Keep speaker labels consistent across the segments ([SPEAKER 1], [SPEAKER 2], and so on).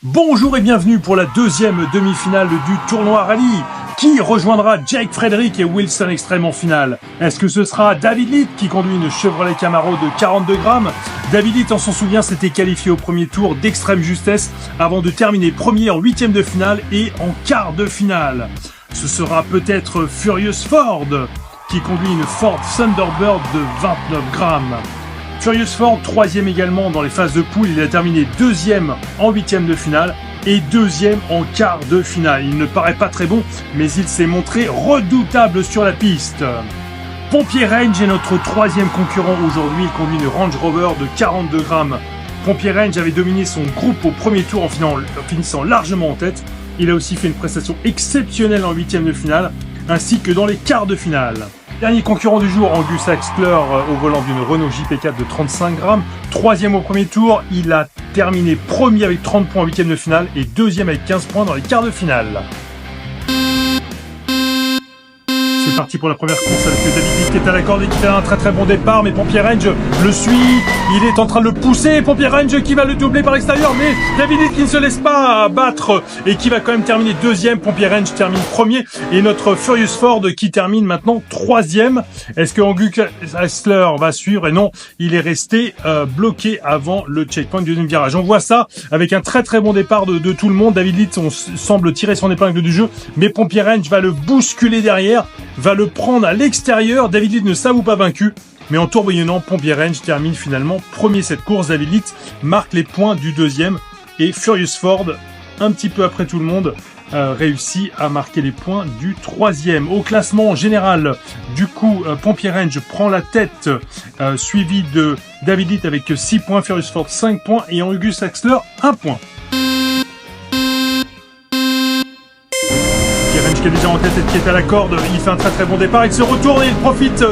[SPEAKER 1] Bonjour et bienvenue pour la deuxième demi-finale du tournoi rallye. Qui rejoindra Jake Frederick et Wilson Extreme en finale? Est-ce que ce sera David Litt qui conduit une Chevrolet Camaro de 42 grammes? David Litt, on s'en souvient, s'était qualifié au premier tour d'extrême justesse avant de terminer premier en huitième de finale et en quart de finale. Ce sera peut-être Furious Ford qui conduit une Ford Thunderbird de 29 grammes. Furious Ford, troisième également dans les phases de poule, il a terminé deuxième en huitième de finale et deuxième en quart de finale. Il ne paraît pas très bon, mais il s'est montré redoutable sur la piste. Pompier Range est notre troisième concurrent aujourd'hui, il conduit une Range Rover de 42 grammes. Pompier Range avait dominé son groupe au premier tour en finissant largement en tête. Il a aussi fait une prestation exceptionnelle en huitième de finale, ainsi que dans les quarts de finale. Dernier concurrent du jour, Angus Axler au volant d'une Renault JP4 de 35 grammes. Troisième au premier tour, il a terminé premier avec 30 points en huitième de finale et deuxième avec 15 points dans les quarts de finale. C'est parti pour la première course avec David Litt qui est à la corde et qui fait un très bon départ, mais Pompier Range le suit, il est en train de le pousser, Pompier Range qui va le doubler par l'extérieur, mais David Litt qui ne se laisse pas battre et qui va quand même terminer deuxième. Pompier Range termine premier et notre Furious Ford qui termine maintenant troisième. Est-ce que Angus Axler va suivre? Et non, il est resté bloqué avant le checkpoint du deuxième virage. On voit ça avec un très bon départ de tout le monde. David Litt semble tirer son épingle du jeu, mais Pompier Range va le bousculer derrière, va le prendre à l'extérieur. David Litt ne s'avoue pas vaincu, mais en tourbillonnant, Pompier Range termine finalement premier cette course. David Litt marque les points du deuxième et Furious Ford, un petit peu après tout le monde, réussit à marquer les points du troisième. Au classement général, du coup, Pompier Range prend la tête, suivi de David Litt avec 6 points, Furious Ford 5 points et Angus Axler 1 point. Qui est déjà en tête et qui est à la corde, il fait un très bon départ, il se retourne et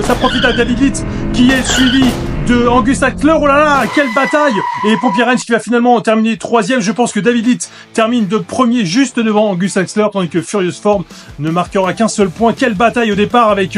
[SPEAKER 1] ça profite à David Litt qui est suivi de Angus Axler. Oh là là, quelle bataille! Et Pompier Range qui va finalement terminer troisième. Je pense que David Litt termine de premier juste devant Angus Axler, tandis que Furious Ford ne marquera qu'un seul point. Quelle bataille au départ avec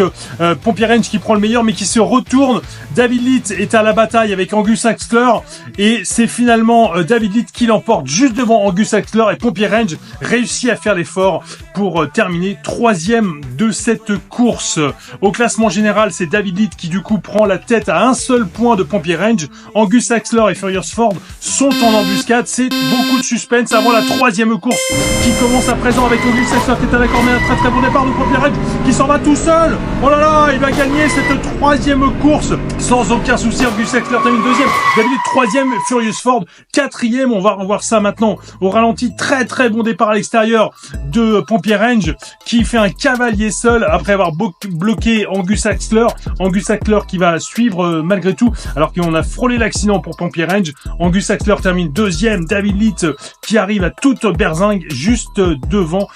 [SPEAKER 1] Pompier Range qui prend le meilleur mais qui se retourne. David Litt est à la bataille avec Angus Axler et c'est finalement David Litt qui l'emporte juste devant Angus Axler et Pompier Range réussit à faire l'effort pour terminer troisième de cette course. Au classement général, c'est David Litt qui du coup prend la tête à un seul point de Pompier Range. Angus Axler et Furious Ford sont en embuscade. C'est beaucoup de suspense avant la troisième course qui commence à présent avec Angus Axler qui est à la corde, mais un très bon départ de Pompier Range qui s'en va tout seul. Oh là là, il va gagner cette troisième course sans aucun souci. Angus Axler termine deuxième, David Litt troisième, Furious Ford quatrième. On va revoir ça maintenant au ralenti. Très bon départ à l'extérieur de Pompier Range qui fait un cavalier seul après avoir bloqué Angus Axler. Angus Axler qui va suivre malgré tout alors qu'on a frôlé l'accident pour Pompier Range. Angus Axler termine deuxième, David Litt qui arrive à toute berzingue juste devant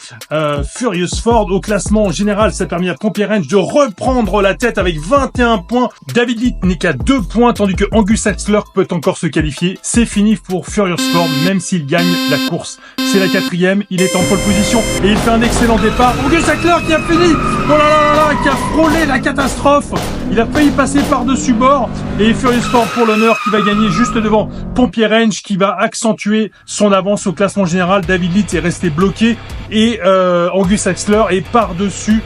[SPEAKER 1] Furious Ford. Au classement général, ça a permis à Pompier Range de reprendre la tête avec 21 points. David Litt n'est qu'à 2 points tandis que Angus Axler peut encore se qualifier. C'est fini pour Furious Ford même s'il gagne la course. C'est la quatrième, il est en pole position et il fait un excellent départ. Angus Axler qui a fini, oh là là, qui a frôlé la catastrophe. Il a failli passer par-dessus bord et Furious Ford pour l'honneur qui va gagner juste devant Pompier Range qui va accentuer son avance au classement général. David Litt est resté bloqué et Angus Axler est par-dessus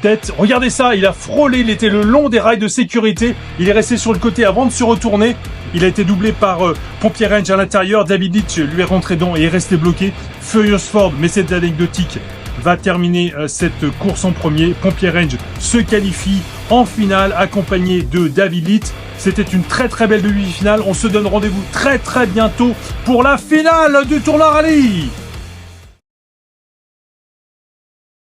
[SPEAKER 1] tête. Regardez ça, il a frôlé, il était le long des rails de sécurité. Il est resté sur le côté avant de se retourner. Il a été doublé par Pompier Range à l'intérieur. David Litt lui est rentré dedans et est resté bloqué. Furious Ford, mais c'est anecdotique, va terminer cette course en premier. Pompier Range se qualifie en finale accompagné de David Litt. C'était une très belle demi-finale. On se donne rendez-vous très bientôt pour la finale du tournoi rallye.